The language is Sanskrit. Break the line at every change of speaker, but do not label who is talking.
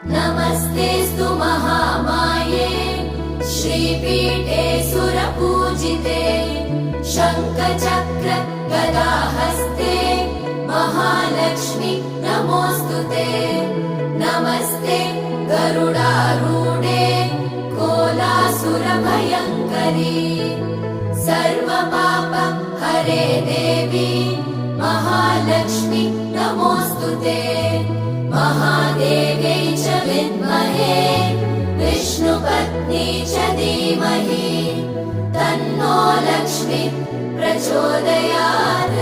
नमस्तेऽस्तु महामाये श्रीपीठे सुरपूजिते शङ्खचक्र गदाहस्ते महालक्ष्मी नमोऽस्तुते। नमस्ते गरुडारूढे कोलासुरभयङ्करी सर्वपाप हरे देवी महालक्ष्मी नमोऽस्तुते। महादेव्यै च विद्महे विष्णुपत्नी च धीमहि तन्नो लक्ष्मी प्रचोदयात्।